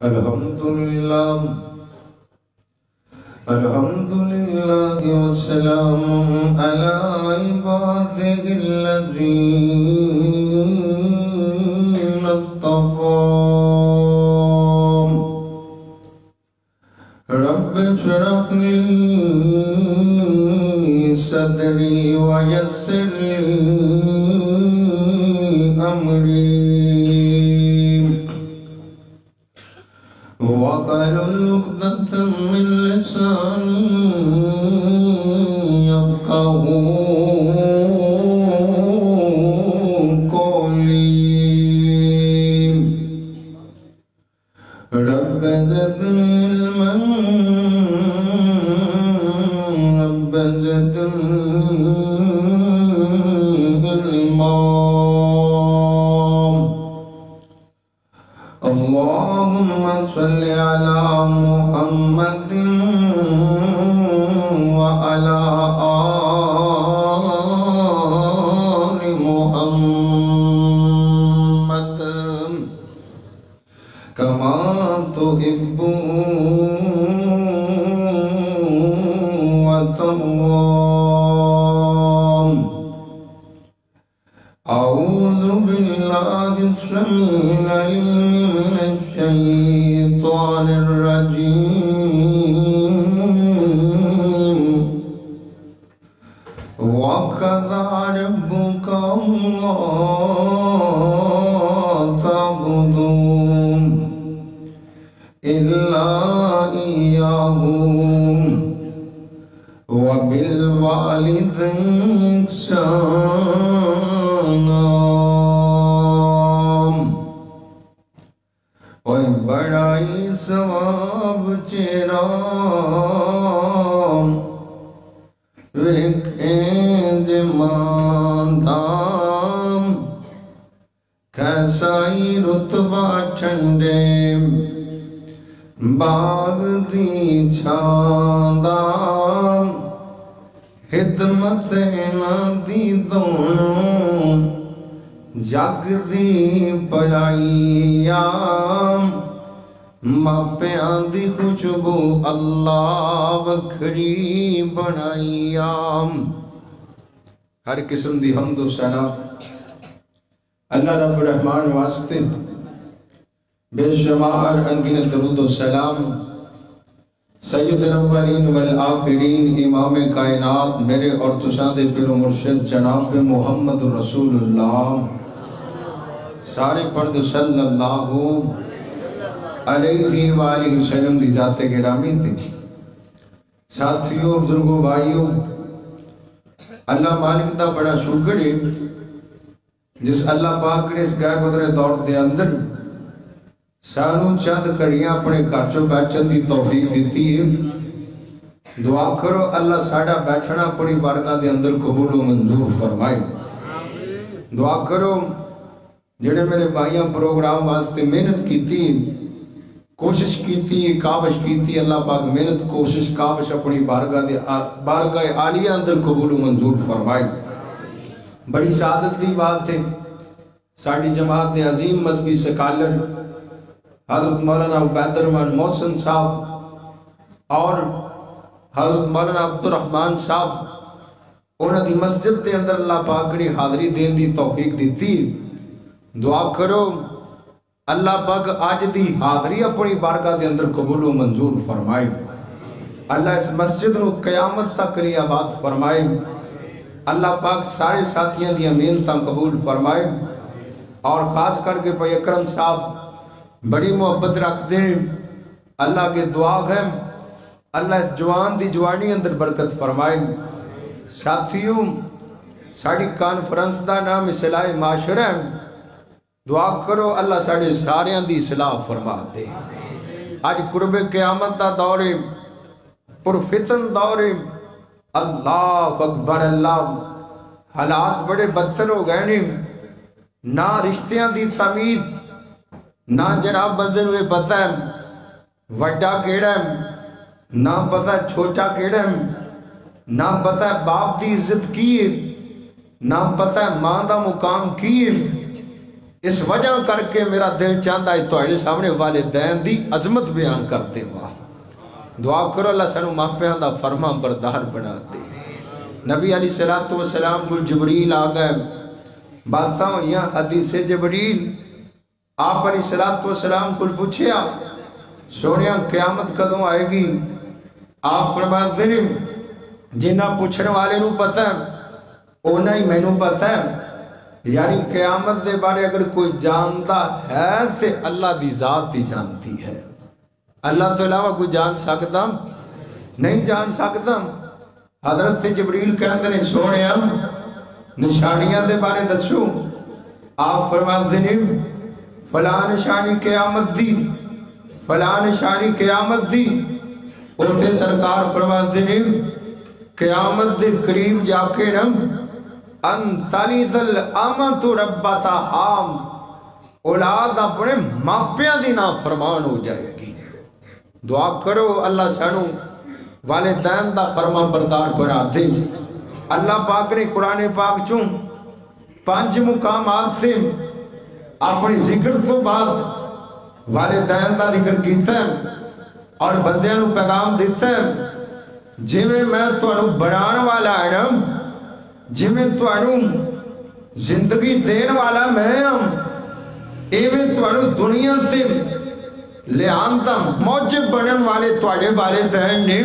الحمدللہ والسلام علی عبادہ الذین اصطفیٰ رب اشرح لی صدری ویسر لی امری واحلل عقدۃ من لسانی یفقہوا قولی رب زدنی علما رب زدنی علما اللهم صل على محمد وعلى آل محمد كما تحب وترضى أعوذ بالله السميع العليم من الشيطان الرجيم وقضى ربك ألا تعبدوا إلا إياه وبالوالدين إحسانا بڑائی ثواب چیرا ویکھیں دماندام کیسائی رتبہ ٹھنڈے باغ دی چھاندام خدمت نہ دی دونوں جگ دی پڑائیام ماپیاں دی خوشبو اللہ وکھری بنائیام ہر قسم دی حمد و ثنا اللہ رب الرحمن واسطے بے شمار انگنت درود و سلام سید الاولین والآخرین امام کائنات میرے اور تشاہد پیر و مرشد جناب محمد رسول اللہ سارے پرد صلی اللہ علیہ وآلہ وسلم دی ذات گرامی تھی ساتھیوں بزرگوں بھائیوں اللہ مالک دا بڑا شکر ہے جس اللہ پاک نے اس گائے گزرے دور دے اندر سانو چند کریاں اپنے کارچوں بیٹھن دی توفیق دیتی ہے دعا کرو اللہ ساڑھا بیٹھنا اپنی بارگاہ دے اندر قبول و منظور فرمائے دعا کرو جڑے میرے بھائیاں پروگرام واسطے محنت کی تھی کوشش کی تھی کاوش کی تھی اللہ پاک محنت کوشش کاوش اپنی بارگاہ عالیہ اندر قبول و منظور فرمائے بڑی سعادت دی بات ہے ساڑھی جماعت دے عظیم مذہبی سکالر حضرت مولانا عبید الرحمن محسن صاحب اور حضرت مولانا عبد الرحمن صاحب انہوں دی مسجد دے اندر اللہ پاک نے حاضری دین دی توفیق دیتی دعا کرو اللہ پاک آج دی حاضری اپنی بارگاہ دے اندر قبول و منظور فرمائے اللہ اس مسجد نو قیامت تک لی آباد فرمائے اللہ پاک سارے ساتھیاں دی امینتاں قبول فرمائے اور خاص کر کے بھائی اکرم صاحب بڑی محبت رکھ دیں اللہ کے دعا ہے اللہ اس جوان دی جوانی اندر برکت فرمائے ساتھیوں ساڑھی کانفرنس دا نام اصلاح معاشرہ ہے دعا کرو اللہ ساڑھے ساریاں دی اصلاح فرما دے آج قرب قیامت دا دورے پرفتن دورے اللہ اکبر اللہ حالات بڑے بدتر ہو گئے نہیں نہ رشتیاں دی تمید نہ جناب بندر ہوئے پتہ ہے وڈا کیڑا ہے نہ پتہ چھوٹا کیڑا ہے نہ پتہ باپ دی عزت کی ہے نہ پتہ ماں دا مقام کی ہے اس وجہ کر کے میرا دل چاہتا ہے تو سامنے والدین دی عظمت بیان کرتے ہوا دعا کرو اللہ سانو ماپیاں دا فرما بردار بنا دے نبی علیہ السلام کو جبریل آ گئے باتاں ہوئیاں حدیث جبریل آپ علیہ السلام کو پوچھیا سونیا قیامت کدوں آئے گی آپ فرماتے ہیں جنہ پوچھنے والے نو پتہ ہے اونا ہی میں نو پتہ ہے یعنی قیامت دے بارے اگر کوئی جانتا ہے تو اللہ دی ذات ہی جانتی ہے اللہ تو علاوہ کوئی جان سکتا نہیں جان سکتا حضرت جبریل کہتے ہیں سونیا نشانیاں دے بارے دسو آپ فرماتے ہیں فلاں نشانی قیامت دی فلاں نشانی قیامت دی اُتے سرکار فرماتے ہیں قیامت دے قریب جا کے نم انتالی دل آمت ربتا حام اولاد اپنے ماپیاں دی نافرمان ہو جائے گی دعا کرو اللہ سانو والدین دا فرما بردار بنا دے اللہ پاک نے قرآن پاک چوں 5 مقامات سے اپنی ذکر تو بعد والدین دا ذکر کیتا ہے اور بندیاں نو پیغام دیتا ہے جویں میں تانوں بنان والا ہوں جویں تانوں زندگی دین والا میں ہوں ایویں تانوں دنیا سے لے آندا موجب بنن والے تواڈے والدین نے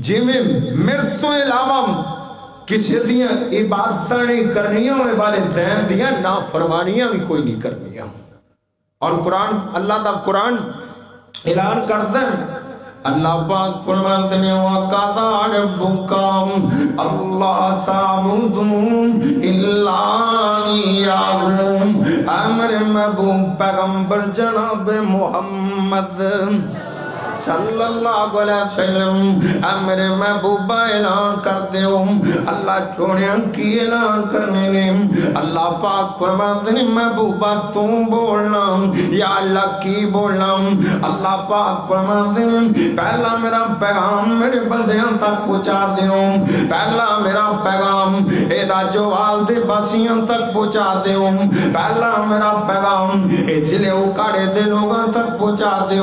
جویں میرے تو علاوہ کسی دیاں عبادتاں نہیں کرنیاں ہوئے والدین دیاں نافرمانیاں بھی کوئی نہیں کرنیاں اور قرآن اللہ دا قرآن اعلان کرتا ہے اللہ پاک فرماتے ہیں وَقَضَىٰ رَبُّكَ أَلَّا تَعْبُدُوا إِلَّا إِيَّاهُ امر محبوب پیغمبر جناب محمد صلی اللہ علیہ وسلم امر محبوبہ اعلان کر دے اللہ چھوڑیاں کی اعلان کرنے نے اللہ پاک فرماتے ہیں محبوبہ تم بولنا یا اللہ کی بولنا اللہ پاک فرماتے ہیں پہلا میرا پیغام میرے بندیاں تک پہنچا دے پہلا میرا پیغام اے راجو والدے باسیاں تک پہنچا دے پہلا میرا پیغام اس لئے اکاڑے دے لوگاں تک پہنچا دے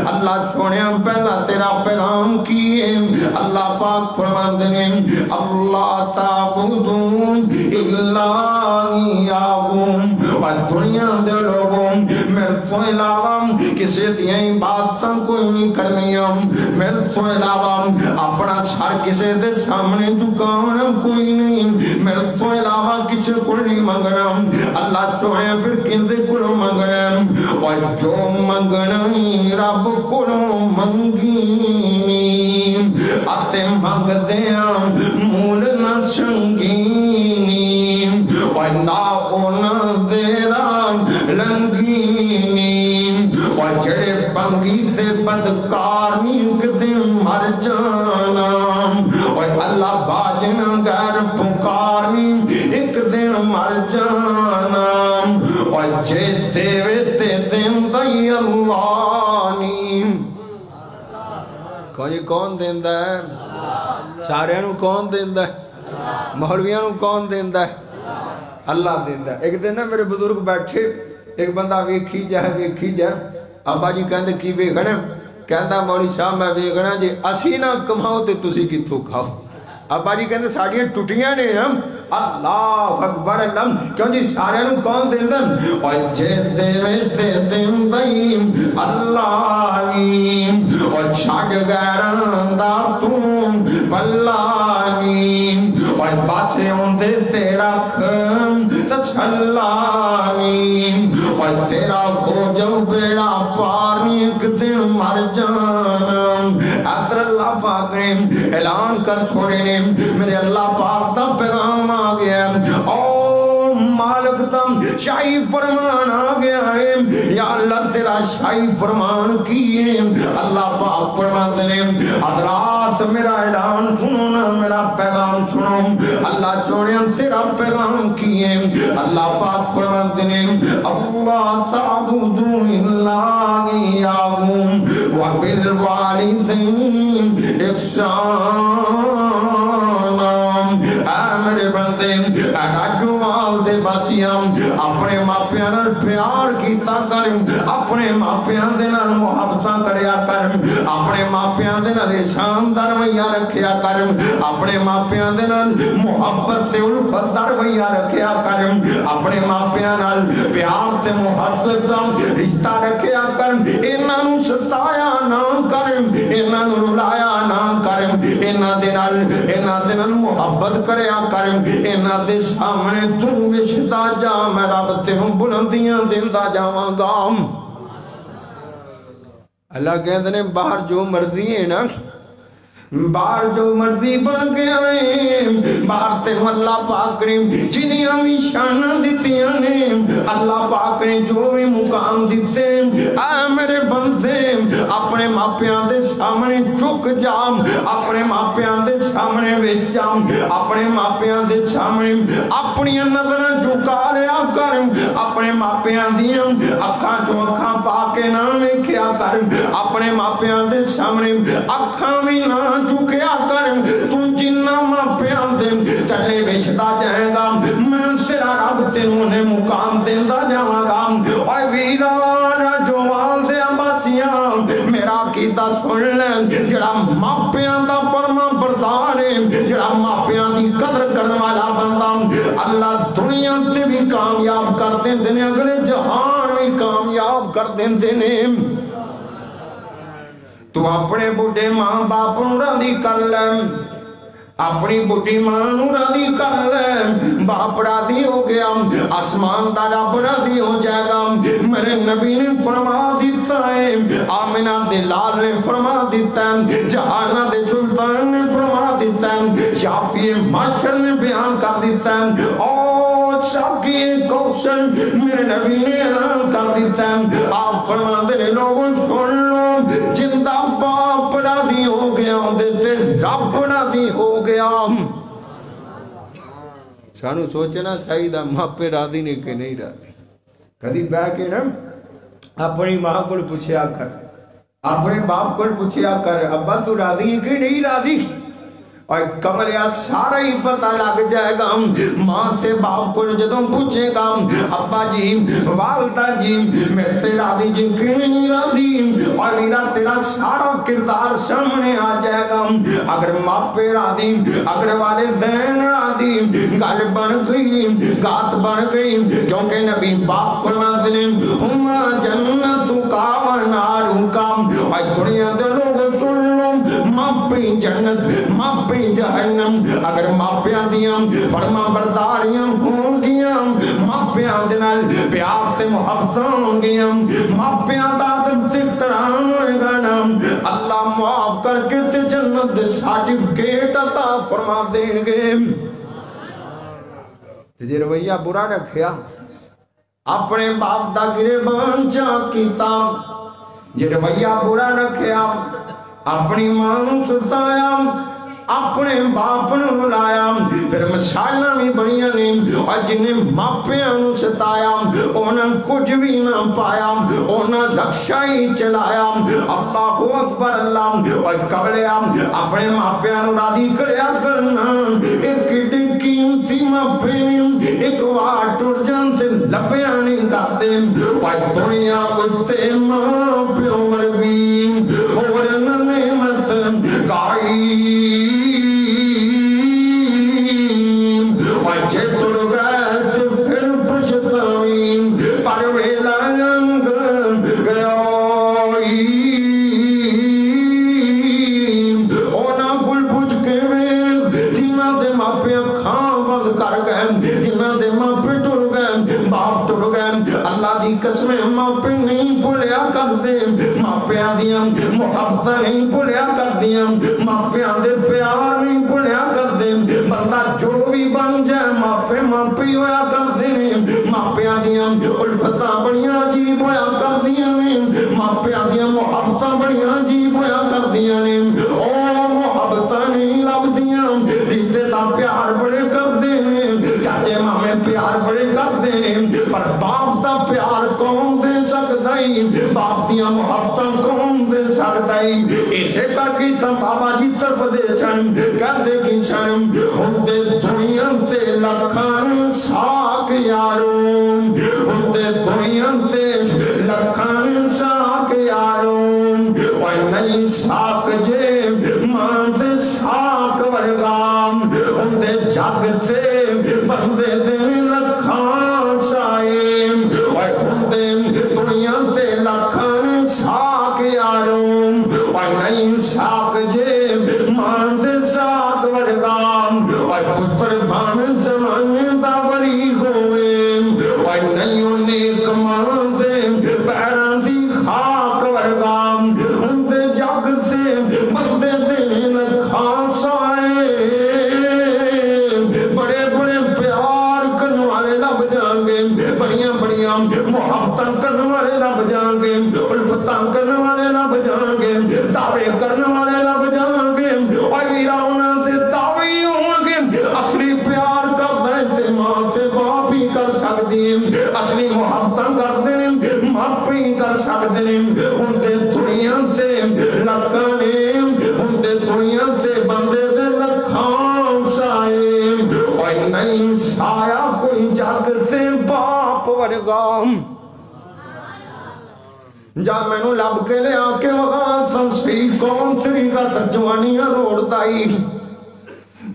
اللہ چھوڑے پہلا تیرا پیغام کیے اللہ پاک فرماتے ہیں اللہ تعبدوا الا ایاہ اور دنیا دے لوگوں میرے تو علاوہ کسی دیاں عبادتاں کوئی نہیں کرنیاں میرے تو علاوہ اپنا سر کسی دے سامنے جھکانا کوئی نہیں میرے تو علاوہ کسی کو نہیں منگنا اللہ چوہے پھر کسی کو منگنا اور جو منگنا رب کو منگینی آتے مانگ دیاں مول نہ سنگینی اور نہ اونا دیرا لنگینی اور جڑے پنگی سے بدکاری کتے مر جانا اور اللہ باجنا غیر پکاری ایک دن مر جانا اور جیتے ویتے دن دی اللہ نیم کون دیندہ ہے سارے نو کون دیندہ ہے مولویاں نو کون دیندہ ہے اللہ دیندہ ہے ایک دن میرے بزرگ بیٹھے ایک بندہ ویکھی جائے ابا جی کہندے کی ویکھنا کہندا مولوی صاحب میں ویکھنا جے اسی نہ کماؤ تے تسی کتھوں کھاؤ ابا جی کہندے ساڈیاں ٹوٹیاں نے ہم اللہ اکبر اللہ کیوں جی سارے نو کون دیندے اور جے دے دیم اللہ نیم اور چھاڑ غیران دا تم بلا نیم اور باسے ہوندے تیرا کھم تچھلا نیم اور تیرا ہو جو بیڑا پاری ایک دن مر جانا ادھر اللہ پاک نے اعلان کر چھوڑے نے میرے اللہ پاک دا پیغام آ گیا او مالک تم شاہی فرمان آ گیا ہے یا اللہ تیرا شاہی فرمان کیے اللہ پاک فرماتے ہیں حضرات میرا اعلان سنو نا میرا پیغام سنو اللہ چھوڑے تیرا پیغام کیے اللہ پاک فرماتے ہیں اللہ تعبدوا الا ایاہ وبالوالدین احسانا اے میرے بندے راجو والدے بچیاں اپنے ماپیاں نال پیار کیتا کر اپنے ماپیاں دے نال محبتاں کریا کر اپنے ماپیاں دے نال احسان دا رویہ رکھیا کر اپنے ماپیاں دے نال محبت تے الفت دا رویہ رکھیا کر اپنے ماپیاں نال پیار تے محبت دا رشتہ رکھیا کر انہاں نوں ستایا نہ کر انہاں نوں رلایا نہ کر انہاں دے نال محبت کریا کر انہاں دے سامنے تو وشدا جا میں رب تینوں بلندیاں دیندا جاواں گا اللہ کہتے ہیں باہر جو مرضی ہے نا باہر جو مرضی بن گیا ہے باہر تینوں اللہ پاک نے جنیاں بھی شانہ دیتیاں نے اللہ پاک نے جو بھی مقام دیتے اے میرے بندے اپنے ماپیاں دے سامنے چک جا اپنے ماپیاں دے سامنے وچ جا اپنے ماپیاں دے سامنے اپنی نظر جھکا لیا کر اپنے ماپیاں دیاں اکھاں چوں اکھاں پا کے نہ ویکھیا کر اپنے ماپیاں دے سامنے اکھاں بھی نہ چکیا کر تو جنہ ماپیاں دے چلے وشدا جائے گا میں تیرا رب تینوں نے مقام دیندا جاواں گا اوے ویرا جوان دے بچیاں میرا کیتا سن لے جڑا ماپیاں دا فرما بردار ہے جڑا ماپیاں دی قدر کرنے والا بندہ اللہ دنیا تے بھی کامیاب کر دیندے نے اگلے جہان بھی کامیاب کر دیندے نے تو اپنے بڑھے ماں باپ نوں راضی کر لے اپنی بڑھی ماں نوں راضی کر لے باپ راضی ہو گیا آسمان دا رب راضی ہو جائے گا میرے نبی نے فرما دیتا ہے آمنہ دے لال نے فرما دیتا ہے جہانہ دے سلطان نے فرما دیتا ہے شافی معاشر نے بیان کر دیتا ہے اور ساکی کوشن میرے نبی نے اعلان کر دیتا ہے آپ فرما دے لوگوں سن لو جندہ باپ راضی ہو گیا دیتے رب راضی ہو گیا سانو سوچنا سائیدہ ماپے راضی نہیں کہ نہیں راضی کدی بے کے نا اپنی ماں کو پوچھیا کر اپنے باپ کو پوچھیا کر ابا تو راضی ہے کہ نہیں راضی اور کملیات سارا ہی پتہ لگ جائے گا ماں تے باپ کو جدوں پوچھے گا ابا جی والدہ جی میں سے راضی جی کہ نہیں راضی اور میرا تیرا سارا کردار سامنے آ جائے گا اگر ماپے راضی اگر والدین راضی گل بن گئی گات بن گئی کیونکہ نبی باپ فرماتے ہیں ہما جنت کا ونار کا اور دنیا دے لوگ سن لو ماپی جنت ماپی جہنم اگر ماپیاں دیاں فرما برداریاں ہوں گیاں ماپیاں دنال پیار تے محبتاں ہوں گیاں ماپیاں دادم سے اخترام ہوئے گا نام اللہ معاف کر کے تے جنت دے سارٹیفکیٹ عطا فرما دیں گے جی رویہ برا رکھیا اپنے باپ دا گریبان چاہ کیتا جی رویہ برا رکھیا اپنی ماں ستایا اپنے باپ نو رلایا پھر مثالاں بھی بڑیاں نے اور جنہیں ماپیاں نو ستایا انہاں کچھ بھی نہ پایا انہاں رکشا ہی چلایا اللہ اکبر اللہ اور قبلیا اپنے ماپیاں نو راضی کریا کرنا ایک قیمتی ماپے ایک وار ٹر جان سے لبیاں نہیں کرتے اور دنیا کتے ماپیوں ورگی اور نعمت گائی جے تر گئے تو پھر پشتاویں پر ویلا لنگ گیائی اونا کل پوچھ کے ویخ جنہ دے ماپے کھاں بند کر گئے جنہ دے ماپے ٹر گئے باپ ٹر گئے اللہ دی قسمیں ماپے نہیں بھولیا کر دے ماپیاں دیاں محبتہ نہیں بھولیا کر دیاں ماپیاں دے پیار نہیں بھولیا کر دے بندہ جو بھی بن جائے ماپے ماپی ہویا کر دے ماپیاں دیاں الفتہ بڑیاں عجیب ہویا کر دیاں ماپیاں دیاں محبتہ بڑیاں عجیب ہویا کر دیاں او محبتہ نہیں لب دیاں رشتے تا پیار بڑے کر دے چاچے مامے پیار بڑے کر دے پر باپ تا پیار کون دے سکتا ہی باپ دیاں محبتہ کون دے سکتا لگتا ہے اسے کر کی تم بابا جی طرف دے سن کر دے کی سن ہوتے دنیا تے لکھان ساک یاروں ہوتے دنیا تے لکھان ساک یاروں اور نئی ساک جے ماند ساک ورگام ہوتے جگتے بندے دے لکھان سائیم اور ہوتے دنیا تے لکھان ساک یاروں اور نئی ساک جے ماند ساک ورگام اور پتر بان زمان باوری ہوئے اور نئیوں نیک ماندے پیران دی خاک ورگام ہوتے جگتے بندے دے لکھان سائیم بڑے بڑے پیار کرنے والے رب جانگے بڑیاں بڑیاں محبتاں کرنے والے رب جانگے الفتاں کرنے والے رب جانگے دعوے کرنے والے رب جانگے اور ویراؤنا تے دعوی ہونگے اصلی پیار کا بیتے ماں تے باپ ہی کر سکتی ہیں اصلی محبتاں کرتے ہیں باپ ہی کر سکتے ہیں ان تے دنیا تے لکھانے ان تے دنیا تے بندے دے لکھان سائے اور نہیں سایا کوئی جگ سے باپ ورگام جب میں نو لب کے لے آکے وغا تنسبی کون تری کا ترجمانیاں روڑ دائی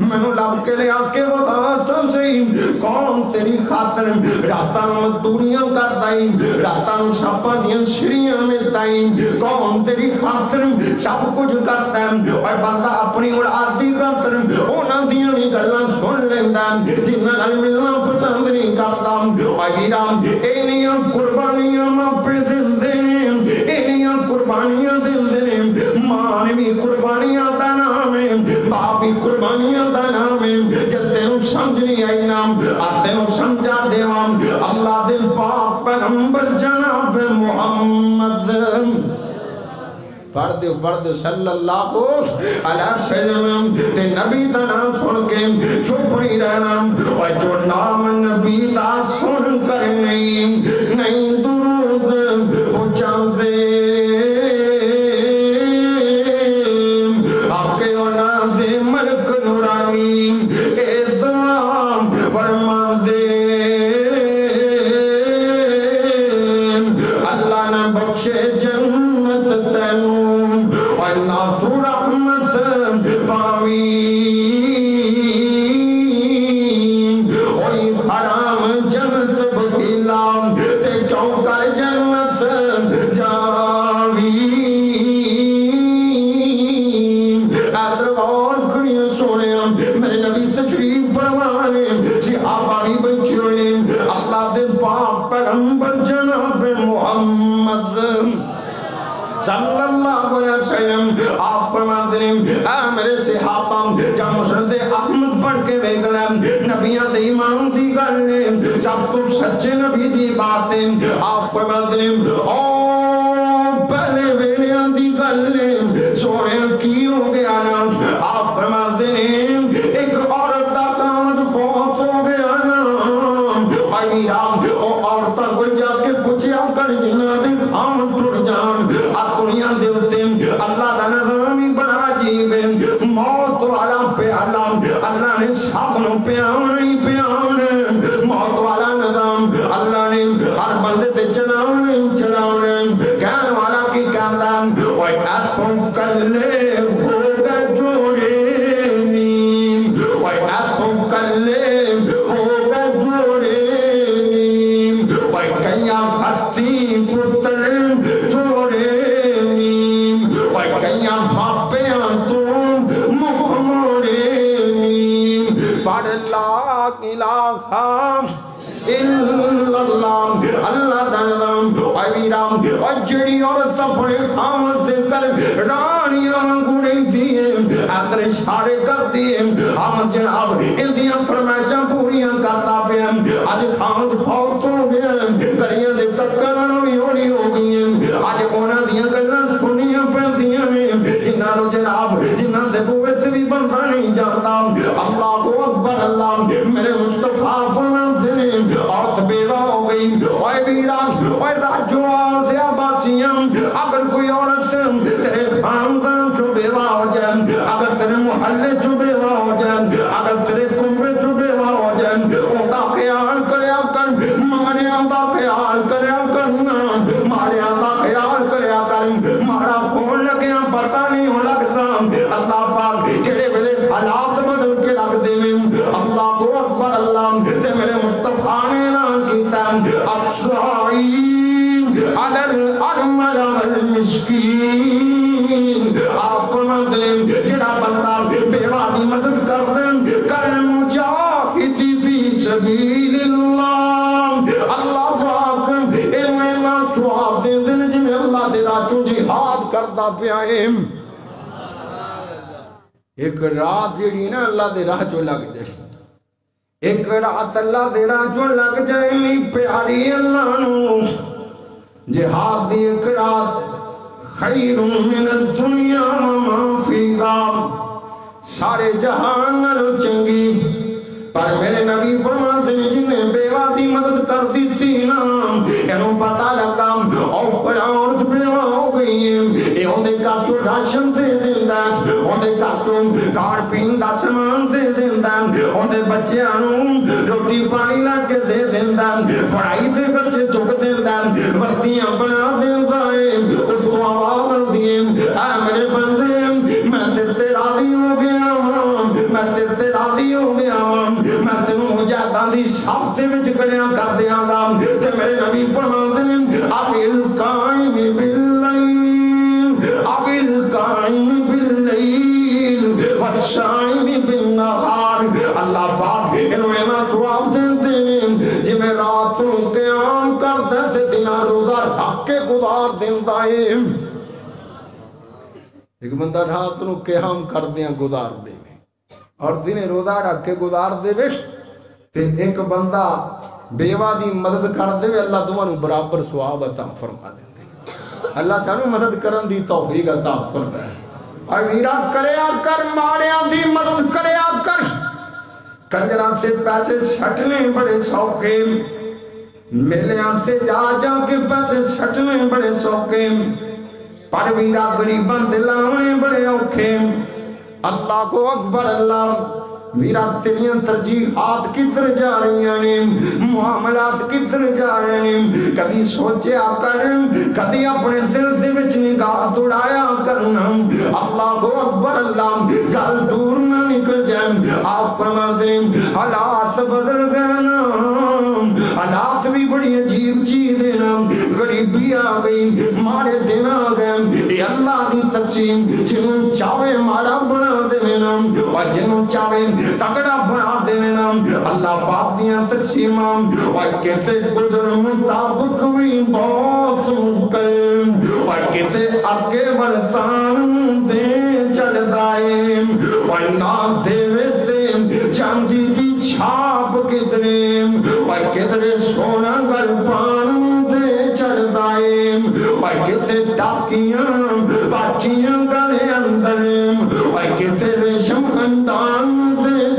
میں نو لب کے لے آکے وغا تنسبی کون تیری خاطر راتاں مزدوریاں کر دائی راتاں ساپا دیاں شریاں میں دائی کون تیری خاطر سب کچھ کرتا ہے اور بندہ اپنی اڑادی خاطر اونا دیاں نہیں گلاں سن لیندہ جنہاں نال ملنا پسند نہیں کرتا اور گیرام اینیاں قربانیاں ماں پہ دن دینے اینیاں قربانیاں دل دینے ماں بھی قربانیاں دا نام ہے باپ بھی قربانیاں دا نام ہے جب تینوں سمجھ نہیں آئی نام تینوں سمجھا دیوام اللہ دل پاک پیغمبر جناب محمد پڑھ دے صلی اللہ علیہ وسلم تے نبی دا نام سن کے چپ نہیں رہنا اور جو نام نبی دا سن کر نہیں درود ہو چاندے آکے اونا دے ملک نورانی اے دعا فرما دے اللہ نے بخشے جنت تینوں اور نہ تو رحمت پاوین اوئی حرام جنت بخیلام تے کیوں کر جنت جاوین ادھر غور کریے سونے میرے نبی تشریف فرمانے صحابہ بھی بچے اللہ دے پاک پیغمبر جناب محمد صلی اللہ علیہ وسلم آپ فرماتے ہیں اے میرے صحابہ جب مسند احمد پڑھ کے بیگلیں نبیاں دے ایمان دی گلیں سب تو سچے نبی دی باتیں آپ فرماتے ہیں او پہلے ویلیاں دی گلیں سونے کی ہو گیا نا آپ فرماتے ہیں ایک عورت دا قامت فوت ہو گیا نا آئی رام او عورتہ کو جا کے پوچھیا کر جنہ دے ہم ٹوٹ جان دنیا دیوتے اللہ دا نظامی بڑا عجیب ہے موت والا پیالا اللہ نے سابنوں پیاؤنے موت والا نظام اللہ نے ہر بندے تے چلاؤنے کہنے والا کی کہتا اوہ ایتھوں کلے ہوگا جوڑے نیم اوہ ایتھوں کلے ہوگا جوڑے نیم اوہ کئیاں بھتی پتر جوڑے کئیاں باپیاں تم مکھ موڑے نیم پڑھ لا الہ الا اللہ اللہ دا نام ویرام اجڑی عورت اپنے خامد کر رانیاں گوڑیں دیئے ادھر اشارے کرتی ہے ہم جناب اندیاں فرمائشاں پوریاں کرتا پہ آج خامد فوت ہو گیا کریاں دے ککرن ہوئی ہو گئی آج اونا دیاں گزران سنیاں پہنتیاں جنہاں نو جناب جنہاں دے بوئے سے بھی بندہ نہیں جانتا اللہ کو اکبر اللہ میرے مصطفیٰ فرماتے ہیں عورت بیوہ ہو گئی اوہ ویرام اوہ راجوان سے آباسیاں اگر کوئی عورت سے تیرے خاندان چو بیوہ ہو جائیں، اگر تیرے محلے چو بیوہ ہو جائیں، اگر تیرے کمرے چو بیوہ ہو جائیں، اوندا خیال کریا کر، ماڑیاں دا خیال کریا کرنا، ماڑیاں دا خیال کریا کر، ماڑا فون لگیا پتہ نہیں ہو لگتا، اللہ پاک کہڑے ویلے حالات بدل کے رکھ دے، اللہ کو اکبر اللہ تے میرے مصطفیٰ نے اعلان کیتا الصائم علی الارمل والمسکین، آپ دیں جڑا بندہ بیوہ دی مدد کر دیں کر مجاہدی فی سبیل اللہ، اللہ پاک انہیں نہ سواب دیں دن جنہیں اللہ دے راجو جہاد کردہ پیائیں۔ ایک رات جڑی نا اللہ دے راہ جو لگ جائے، ایک رات اللہ دے راہ جو لگ جائے، نہیں پیاری اللہ نو جہاد دی ایک رات خیر من الدنیا وما فیہا، سارے جہان نلو چنگی، پر میرے نبی فرماتے ہیں جنہیں بیوہ دی مدد کر دی تھی نا، انہوں پتہ لگا اور عورت بیوہ ہو گئی ہے، یہ ہوندے کارچو راشن دے دیندہ، ہوندے کارچو کار پین دا سامان دے دیندہ، ہوندے بچے آنوں روٹی پانی لگ دے دیندہ، پڑھائی دے بچے چک دیندہ، وردیاں بنا دیندہ ہے، اتو آواز دیئے، اے میرے بندے میں تیرے راضی ہو گیا ہوں، میں تیرے راضی ہو گیا ہوں، میں تینوں مجاہدان دی صاف دے وچ کڑیاں کر دیاں گا، کہ میرے نبی فرماتے ہیں ابل قائم باللیل، ابل قائم باللیل والشائم بالنہار، اللہ پاک انہیں نہ جواب دیتے ہیں جی میں راتوں قیام کر دیتے دنہ روزہ رکھ کے گزار دیتا ہے۔ ایک بندہ راتوں قیام کر دیا گزار دے اور دن روزہ رکھ کے گزار دے وش، تے ایک بندہ بیوہ دی مدد کر دے اللہ دوانو برابر ثواب عطا فرما دے، اللہ سانو مدد کرن دی توفیق عطا فرما ہے۔ اور ویرا کریا کر، ماڑیاں دی مدد کریا کر، کنجراں سے پیسے چھٹنے بڑے سوکھے، میلیاں سے جا جا کے پیسے چھٹنے بڑے سوکھے، پر ویرا غریباں دلاویں بڑے اوکھے، اللہ کو اکبر اللہ، میرا تیریاں ترجیحات کدھر جا رہی ہیں، معاملات کدھر جا رہے ہیں، کبھی سوچیا کر، کبھی اپنے دل سے وچ نگاہ دوڑایا کرنا، اللہ کو اکبر اللہ، گل دور نہ نکل جائیں، آپ فرماتے ہیں حالات بدل گئے نا، حالات بھی بڑی عجیب چیز ہے نا، غریبی آ گئی، مارے دن آ گئے، یہ اللہ دی تقسیم، جنہوں چاہے مارا بنا دے نا، اور جنہوں چاہے تکڑا بنا دینا، اللہ پاک دیاں تقسیماں، اور کہتے گزر مطابق بھی بہت مشکل، اور کہتے آگے برسان دے چل دائے، اور نہ دے ویتے چاندی دی چھاپ کتنے، اور کتنے سونا گلپان دے چل دائے، اور کہتے ڈاکیاں باٹیاں گلے اندر، اور کہتے ریشم اندان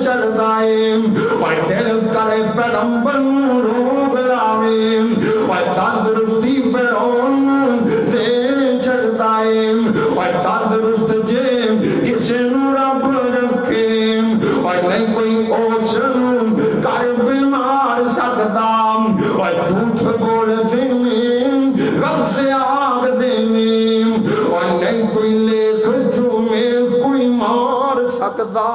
چڑھدائیں، اور دل کرے پیغمبر روگ لاویں، اور تندرستی فرعون دے چڑھدائیں، اور تندرست جے کسے نو رب رکھے، اور نہیں کوئی اوسن کر بیمار سکتا، اور جھوٹ بول دینے غم سے آگ دینے، اور نہیں کوئی لیکھ جو میں کوئی مار سکتا۔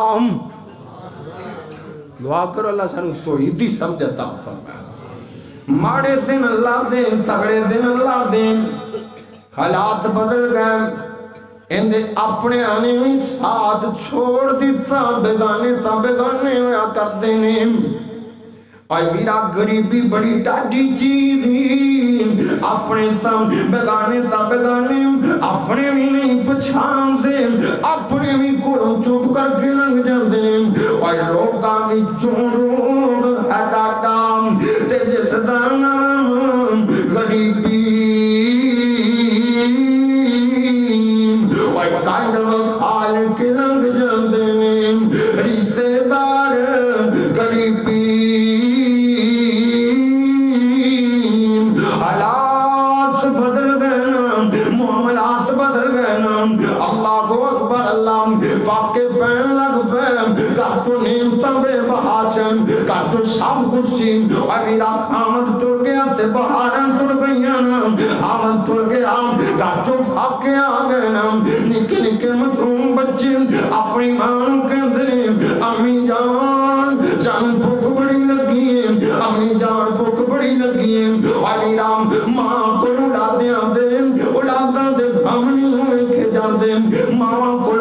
دعا کرو اللہ سانو توحیدی سمجھتا فرمائے، ماڑے دن اللہ دیں، تگڑے دن اللہ دیں، حالات بدل گئے، اندے اپنے آنے میں ساتھ چھوڑ دیتا، بیگانے ہویا کر دینے، اور میرا غریبی بڑی ٹاٹی چیز ہی، اپنے تم بیگانے اپنے بھی نہیں پچھان دے، اپنے بھی کوڑوں چوپ کر کے لنگ جان دے، اور لوگاں بھی چونڈوں ہے ڈاٹا، تے جس دا نام غریبی، اور کانڈو کھال کے لنگ جان دے، رشتے دار غریبی، حالات بدل گئے، معاملات بدل بدل گئے نام اللہ کو اکبر اللہ واقع پہن لگ پہ کر تو نیمتا بے بحاسن کر تو سب کچھ سیم اور میرا آمد ٹر گیا تے بہارن ٹر گئیا نام آمد ٹر گیا کر تو واقع آگئے نام نکے نکے مطروم بچے اپنی ماں کے دنے امی جان جان بھوک بڑی لگی ہے امی جان بھوک بڑی لگی ہے اور رام ماں کو اڑا دیا دے اڑادا دے غمنی ہوئے کے جان دے ماں کو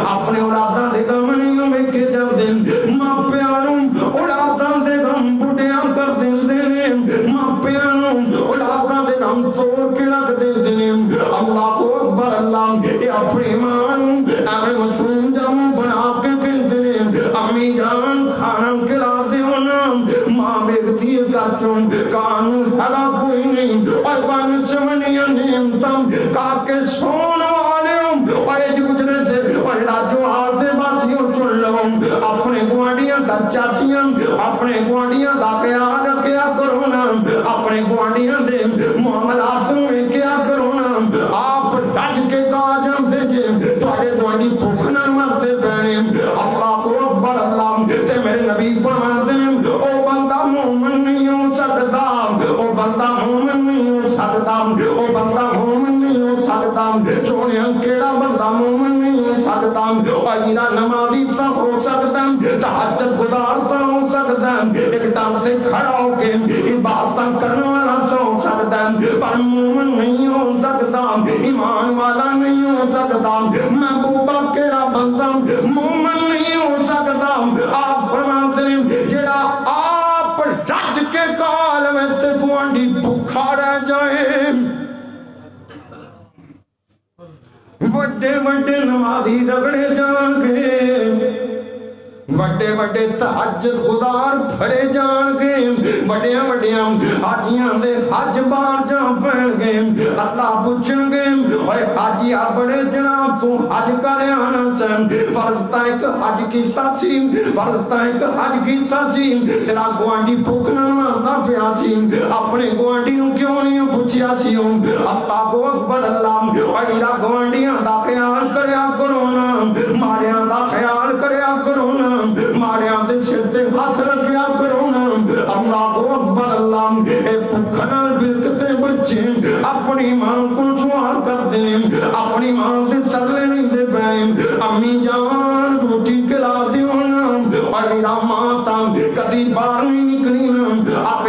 اپنے اڑادا دے غمنی ہوئے کے جان دے ماں پیانوں اڑادا دے غم بڑھیاں کر دے دے ماں پیانوں اڑادا دے غم توڑ کے رکھ دے دے اللہ کو اکبر اللہ یہ اپنی مانوں اے مسلم جاموں بنا کے کہتے ہیں امی جان کھانا کھلا دے ہونا ماں بیگتی کارچوں قانون حلا کوئی نہیں اور قانون سمنیاں نعمتم کاکے سون والے ہوں اور یہ گجرے تھے اور راجو آتے باسیوں چن لوں اپنے گوانڈیاں کر چاہتیاں اپنے گوانڈیاں دا خیال کیا کرونا اپنے گوانڈیاں دے معاملات میں کیا کرونا آپ ڈج کے کہا جانتے جے توڑے گوانڈی پوکھنا مرتے پہنے اللہ کو اکبر اللہ تے میرے نبی فرماتے ہیں او بندہ مومن نہیں ہو سکتا او بندہ مومن نہیں ہو سکتا او بندہ مومن نہیں ہو سکتا سونے کیڑا بندہ مومن نہیں ہو سکتا اور میرا نمازی تا ہو سکتا تہجد گزار تا ہو سکتا ایک ٹانگ سے کھڑا ہو کے عبادت کرنے والا تا ہو سکتا پر مومن نہیں ہو سکتا ایمان والا نہیں ہو سکتا محبوبہ کیڑا بندہ مومن نہیں ہو سکتا آپ فرماتے ہیں جڑا آپ رج کے کال میں تے گوانڈی بھوکا رہ جائے وڈے وڈے نمازی رگڑے جان گے وڈے وڈے تہجد گزار پھڑے جان گے وڈیاں وڈیاں حاجیاں دے حج بار جان پہن گے اللہ پوچھن گے اوے حاجیا بڑے جناب تو حج کر آنا سن فرض ایک حج کیتا سی فرض ایک حج کیتا سی تیرا گوانڈی پھوکنا مرنا پیا سی اپنے گوانڈی نو کیوں نہیں پوچھیا سی اللہ کو اکبر اللہ اوے میرا گوانڈیاں دا خیال کریا کرو نا ماڑیاں دا خیال کریا کرو نا ماڑیاں دے سر تے ہاتھ رکھیا کرو نا اللہ کو اکبر اللہ اے پکھنال بلکتے بچے اپنی ماں کو سوال کر دیں اپنی ماں سے ترلے نہیں دے بائیں امی جان روٹی کھلا دیو نا اور میرا ماں تا کدی بار نہیں نکلی نا آپ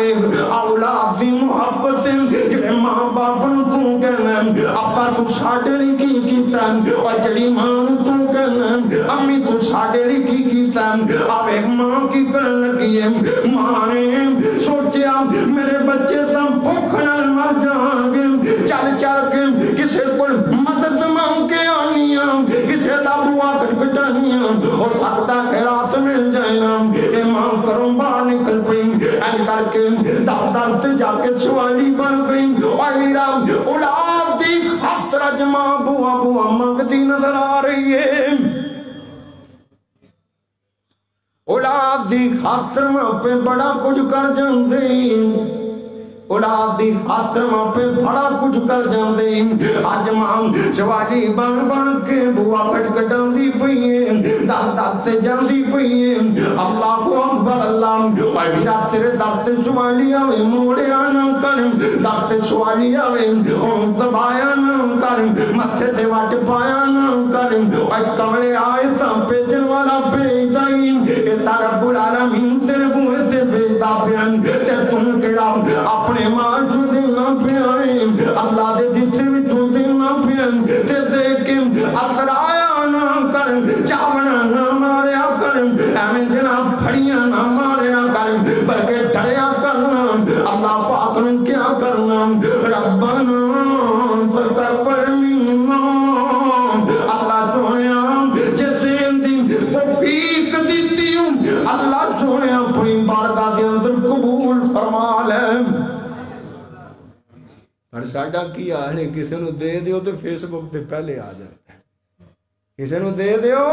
اولاد دی محبت سے جڑے ماں باپ نو تو کہنا اپا تو ساڑے لی کی کیتا اور جڑی ماں تو کہنا امی تو ساڑے لی کی کیتا آپ ایک ماں کی کرن لگی ہے ماں نے سوچیا میرے بچے سب بھوکھنا مر جائیں گے چل چل کے کسے کو مدد مانگ کے آنیاں کسے دا بوا کٹکٹانیاں اور سکتا خیرات مل جائے نا اے ماں کروں باہر نکل پئیں این کر کے دفتر تے جا کے سوالی بن گئیں اور میرا اولاد دی خطرہ جمع بوا بوا مانگتی نظر آ رہی ہے اولاد دی خاطر میں پہ بڑا کچھ کر جاندے اولاد دی خاطر میں پہ بڑا کچھ کر جاندے آج ماں سوالی بن بن کے بوا کٹکٹان دی پئیے دار دار سے جاندی پئیے اللہ کو اکبر اللہ اور میرا تیرے دار سے سوالی آوے موڑے آنا کرم دار سے سوالی آوے اون تبایا نہ کرم متھے دے واٹ پایا نہ کرم اور کمڑے آئے تا پیجن والا پیدائی اتا رب العالمین تیرے بوئے سے پیدا پیان تے تم کڑا اپنے ماں جو دینا پیائیں اللہ دے دیتے میں جو دینا پیائیں تے دیکھیں اترایا نہ کریں چاونا نہ ماریا کریں ہمیں جناب پھڑیاں نہ ماریا کریں بلکہ ڈریا کرنا اللہ پاک نے کیا کرنا ربنا تقبل منا اللہ سونے جیسے دن توفیق دیتی ہوں اللہ سونے اپنی بارگاہ دے اندر قبول فرما لے اور ساڈا کی حال ہے کسی نو دے دیو تو فیس بک تے پہلے آ جاتا ہے کسی نو دے دیو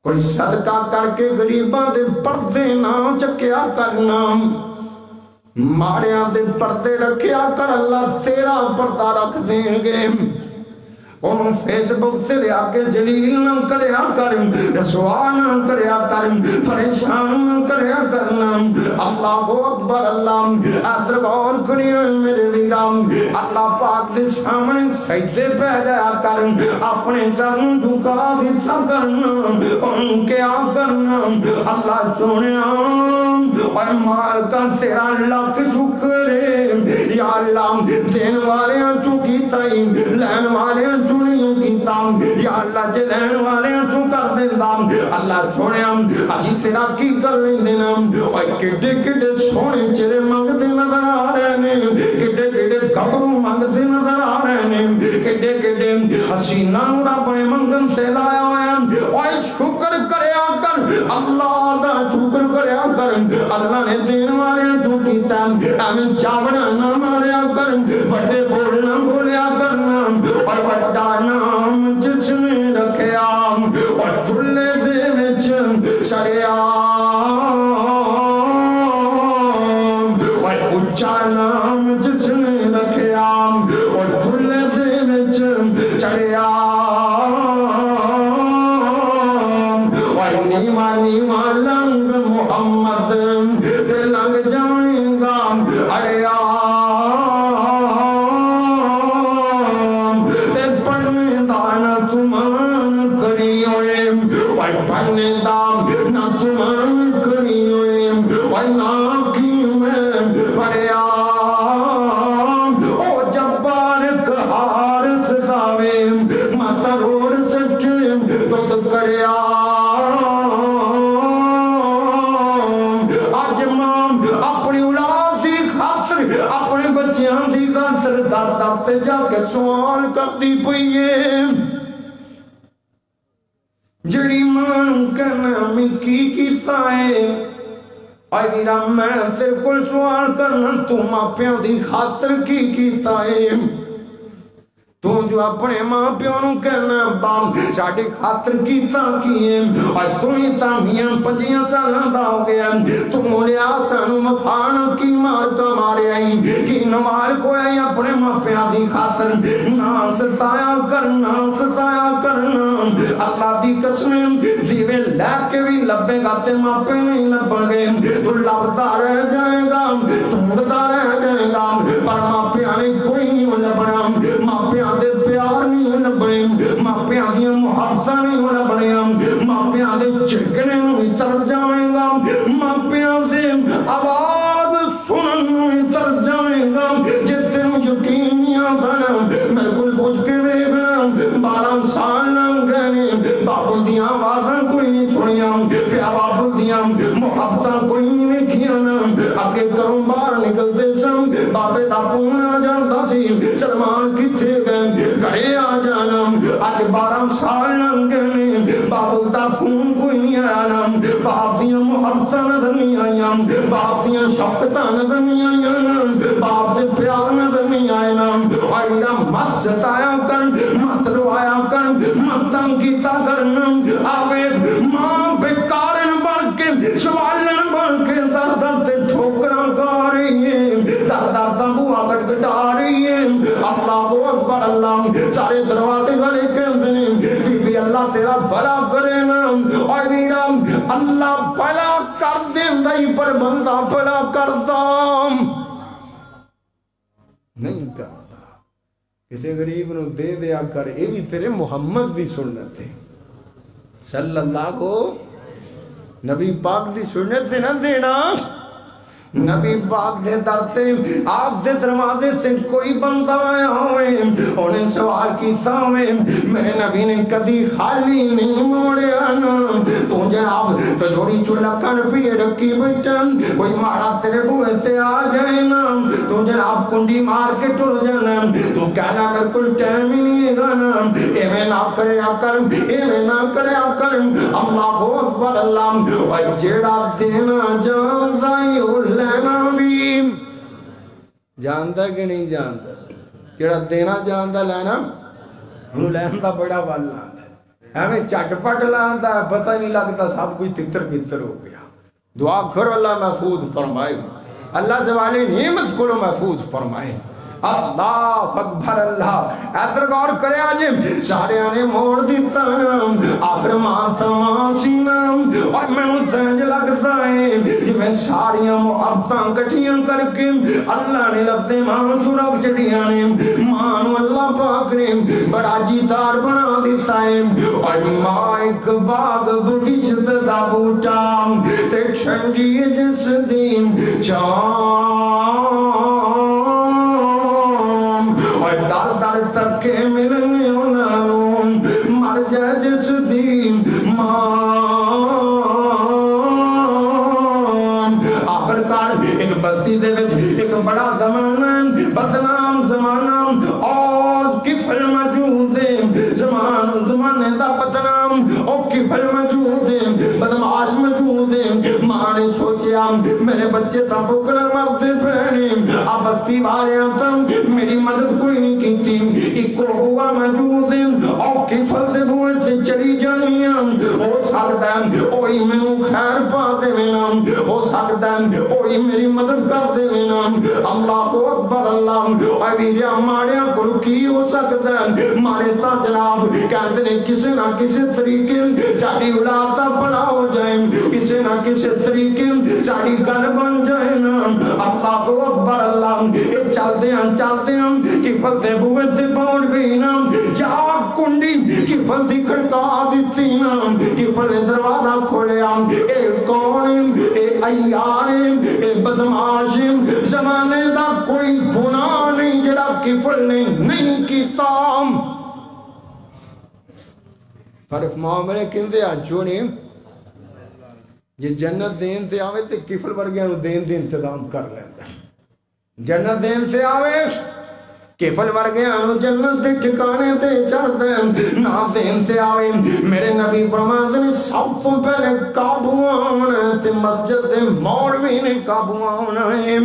کوئی صدقہ کر کے غریباں دے پردے نہ چکیا کرنا ماڑیاں دے پردے رکھیا کر اللہ تیرا پردہ رکھ دیں گے انہوں فیس بک تے لیا کے جلیل نہ کریا کرم، رسوا نہ کریا کرم، پریشان نہ کریا کرنا۔ اللہ اکبر اللہ ادھر غور کریے میرے ویرام، اللہ پاک دے سامنے سجدے پہ جایا کرم، اپنے سر جھکا دیتا کرنا، ان کیا کرنا اللہ سونیا اور مال کا تیرا لاکھ شکر ہے یا اللہ، دین والے چوں کیتا ہی لین والے چوں نہیں کیتا یا اللہ، جے لین والے چوں کر دینا اللہ سونیا اسی تیرا کی کر لیں دینا۔ اور کڈے کڈے سونے چرے منگتے نظر آ رہے ہیں، کڈے کڈے گھبرو منگتے نظر آ رہے ہیں، کڈے کڈے حسینہ رب نے منگن سے لایا ہویا۔ اور شکر کریا کر اللہ دا، شکر کریا کر اللہ نے دین والے تو کیتا، ہمیں چاوڑا نہ ماریا کر، بڑے بولنا بولیا کرنا، اور بڑا نام جس نے رکھیا اور چلے دے وچ سڑیا، اور اچھا نام جس نے رکھیا اور چلے دے وچ سڑیا، اور نیوا نیوا لنگ محمد تے لنگ جائیں گا اڑیا، تے پڑھنے دانا تمان کری ہوئے، اور پڑھنے دانا تمان کری ہوئے، اور ناکی میں پڑھیا، او جبار کہار سداوے ماتا روڑ سٹے تو کریا، اپنی اولاد دی خاطر اپنے بچیاں دی خاطر در در تے جا کے سوال کرتی پئی ہے، جڑی ماں کہنا میں کی کیتا ہے، اے میرا میں تیرے کول سوال کرنا، تو ماں پیوں دی خاطر کی کیتا ہے؟ تو جو اپنے ماں پیوں کہنا باپ ساڑھے خاطر کیتا کیے، اور تو ہی تامیاں پجیاں سالہ دا ہو گیا، تو مولے آسانو مکھانا کی مار کا مارے آئی، کی نوال کو آئی اپنے ماں پیوں دی خاطر نہ ستایا کرنا، اللہ دی قسمیں دیوے لے کے بھی لبے گاتے ماں پہ نہیں لبن گئے، تو لبتا رہ جائے گا، ٹھونڈتا رہ جائے گا، پر ماں پیوں نے کوئی نہیں لبنا، ماں پیوں دے پیار نہیں لبنے، ماں پیوں دے محبت نہیں لبنے، ماں پیوں دے چکنے نہیں تر جائے گا، ماں پیوں دے آواز سنن نہیں تر جائے گا، جتے یقین نہیں آتا میرے کل پوچھ کے دیکھنا 12 سال لنگ گئے، بابو دیاں آوازاں کوئی نہیں سنیاں، پیا بابو دیاں محبتاں کوئی نہیں کیا نا، اگے کروں باہر نکلتے سن بابے دا فون آ جانتا سی، سلمان کتھے گئے گھرے آ جانا، اج 12 سال لنگ گئے، بابو دا فون کوئی نہیں آیا نا، باپ دیاں محبتاں نظر نہیں آئیاں، باپ دیاں شفقتاں نظر نہیں آئیاں نا، باپ دے پیار نظر نہیں آئے نا، اور میرا مت ستایا کر، مت روایا کر، مت تنگیتا کرنا، آوے ماں بیکارن بڑھ کے سوالن بڑھ کے در در تے ٹھوکراں کھا رہی ہے، در در تبوا کٹ کٹا رہی ہے، اللہ اکبر اللہ، سارے دروازے والے کہتے ہیں بی بی اللہ تیرا بھلا کرے نا، اور میرا اللہ بھلا کر دے نہیں پر بندہ بھلا کرتا نہیں کرتا، کسی غریب نو دے دیا کر، یہ بھی تیرے محمد دی سنت ہے صلی اللہ کو، نبی پاک دی سنت ہے نہ دینا، نبی پاک دے در سے آپ دے دروازے سے کوئی بندہ آیا ہوئے، انہیں سوال کیتا ہوئے، میرے نبی نے کدی خالی نہیں موڑے آنا، تو جناب تجوری چلکن پیے رکھی بیٹھن، کوئی مارا تیرے بوئے سے آ جائے نا، تو جناب کنڈی مار کے ٹر جانا، تو کہنا میرے کل ٹائم ہی نہیں ہے گانا، ایویں نہ کرے آکر، ایویں نہ کرے آکر، اللہ اکبر اللہ، اور جیڑا دینا جان دائی لینا بھی جاندہ کہ نہیں جاندہ، جیڑا دینا جاندہ لینا انہوں لینا بڑا والا ہے، ہمیں چٹ پٹ لاندہ ہے، پتہ نہیں لگتا سب کچھ تتر پتر ہو گیا، دعا کرو اللہ محفوظ فرمائے، اللہ زوالی نعمت کو محفوظ فرمائے، اللہ اکبر اللہ ادھر غور کرے آج سارے نے موڑ دیتا آخر ماتما سینا اور میں سمجھ لگتا ہے جب میں ساریاں محبتاں کٹھیاں کر کے اللہ نے لفظ ماں سورک چڑیاں نے مانو اللہ پاک نے بڑا جیدار بنا دیتا ہے اور ماں ایک باغ بگشت دا بوٹا تے چھنجی جس دین اور دار دار تک کے ملنے انہوں مر جائے جس دین آخر کار ایک بستی دے وچ ایک بڑا زمانہ بدنام زمانہ اور کفل موجود ہے زمانے دا بدنام اور کفل موجود ہے بدماش موجود ہے ماں نے سوچیا میرے بچے تا بکرن مرتے پہنے اب بستی والے آتا میری مدد کوئی نہیں کی تھی ایک کو ہوا موجود ہے اور کفل دے بوئے سے چلی جانیاں ہو سکتا ہے اوہی میں نو خیر پا دے وینا ہو سکتا ہے اوہی میری مدد کر دے وینا اللہ اکبر اللہ اور ویریا ماریا کو کی ہو سکتا ہے مارے تا جناب کہتے ہیں کسی نہ کسی طریقے ساری اولادہ بڑا ہو جائے کسی نہ کسی طریقے ساری گل بن جائے نا اللہ اکبر اللہ یہ چلتے ہیں کہ فتح بوئے سے پہنچ گئی نا جا کنڈی کہ فتح کھڑکا دیتی نا کہ فتح دروازہ کھولیا اے کون اے ایار اے بدماش زمانے دا کوئی گناہ نہیں جڑا کفل نے نہیں کیتا پر معاملے کندے آنچو نے یہ جنت دین سے آوے تے کفل ورگیاں نو دین دے انتظام کر لیندہ جنت دین سے آوے کفل ورگیاں نو جنت دے ٹھکانے تے چڑھ دیں نا دین سے آوے میرے نبی فرماتے نے سب تو پہلے قابو آنا تے مسجد دے موڑوی نے قابو آنا ہے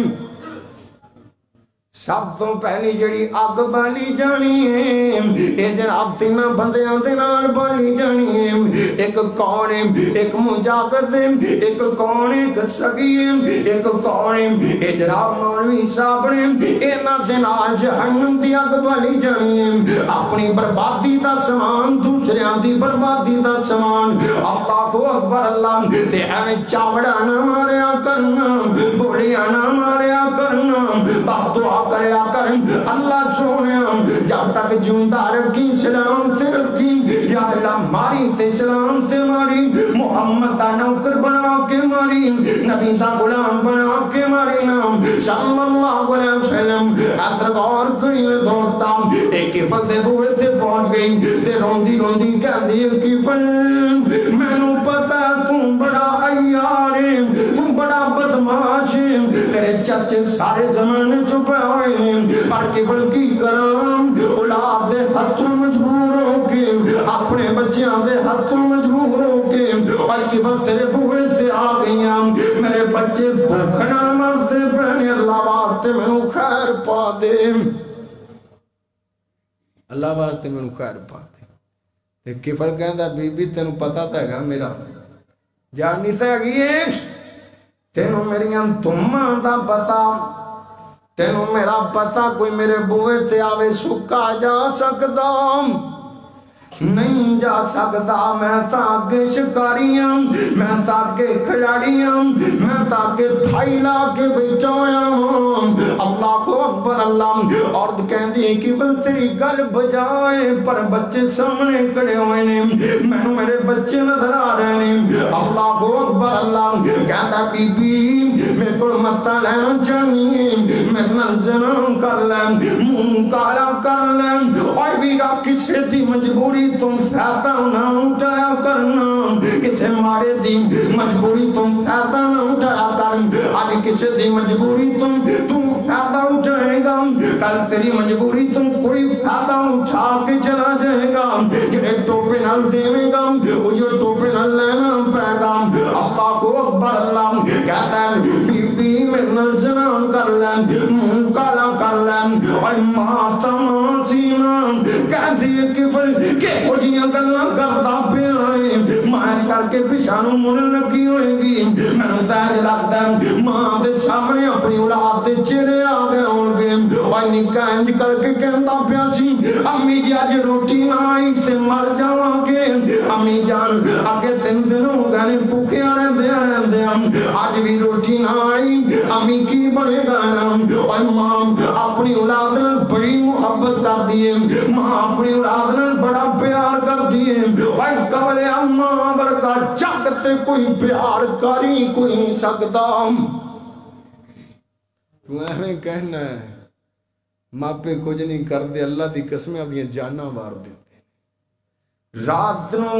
سب تو پہلی جڑی آگ بالی جانی ہے اے جناب تینہ بندیاں دینار بالی جانی ہے ایک کون ہے ایک مجاگت ہے ایک کون ہے ایک سگی ہے ایک کون ہے اے جناب مولوی صاحب نے اے نا دینار جہنم دی آگ بالی جانی ہے اپنی بربادی دا سامان دوسرے دی بربادی دا سامان اللہ کو اکبر اللہ تے ہمیں چاوڑا نہ ماریا کرنا بولیا نہ ماریا کرنا باپ دعا کریا کریں اللہ سونے جب تک جوندہ رکھی سلام سے رکھی یا اللہ ماری تے سلام سے ماری محمد دا نوکر بنا کے ماری نبی دا غلام بنا کے ماری نام صلی اللہ علیہ وسلم ادھر غور کریے دوستا ایک کفل دے بوئے سے پہنچ گئی تے روندی روندی کہہ دی کفل میں نو پتا تم بڑا عیار ہے تم بڑا بدماش ہے تیرے چچے سارے زمانے چھپے ہوئے ہیں پر کفل کی کرام اولاد دے ہاتھوں مجبور ہو کے اپنے بچیاں دے ہاتھوں مجبور ہو کے اور کفل تیرے بوئے سے آ گئیاں میرے بچے بھوکھنا مرتے پہنے اللہ واسطے میں نو خیر پا دے اللہ واسطے میں نو خیر پا دے کفل کہندہ بی بی تینو پتا تھا گا میرا جانی تھا گئے تینو میریاں تمہاں دا پتا تینو میرا پتا کوئی میرے بوئے تے آوے سکا جا سکتا نہیں جا سکتا میں تاکہ شکاریاں میں تاکہ کھلاڑیاں میں تاکہ پھائلا کے بچویاں اللہ کو اکبر اللہ اور کہہ دی کہ بل تیری گل بجائے پر بچے سامنے کھڑے ہوئے نے میں میرے بچے نظر آ رہے ہیں اللہ کو اکبر اللہ کہتا بی بی میں کو متا لینا چاہیے میں منزنا کر لیں منہ کالا کر لیں اور ویرا کسے دی مجبوری تم فیدہ نہ اٹھایا کرنا کسے مارے دی مجبوری تم فیدہ نہ اٹھایا کرنا آج کسے دی مجبوری تم فیدہ اٹھائے گا کل تیری مجبوری تم کوئی فیدہ اٹھا کے چلا جائے گا جنہیں ٹوپے نہ دیوے گا وہ جو ٹوپے نہ لینا پائے گا اللہ کو اکبر اللہ کہتا ہے بی بی میں نلزنا کر لیں منہ کالا کر لیں اور ماتم سینہ کہتی ہے کفل کہ وہ جیاں گلنا کرتا پہ آئے مائن کر کے پیشانوں مرن لگی ہوئے گی میں نے تیج لگتا ہے ماں دے سامنے اپنی اولاد دے چرے آگے ہوں گے اور اور نکا انج کر کے کہندا پیا سی امی جی اج روٹی نہ آئی تے مر جاواں گے امی جان اگے 3 دن ہو گئے بھوکے رہندے اج بھی روٹی نہ آئی امی کی بنے گا اور ماں اپنی اولاد نال بڑی محبت کر دیے ماں اپنی اولاد نال بڑا پیار کر دیے اور کولے ماں ورگا جگ تے کوئی پیار کری کوئی نہیں سکتا تو ایویں کہنا ہے ماپے کچھ نہیں کرتے اللہ دی قسم اپنی جاناں وار دیتے رات نو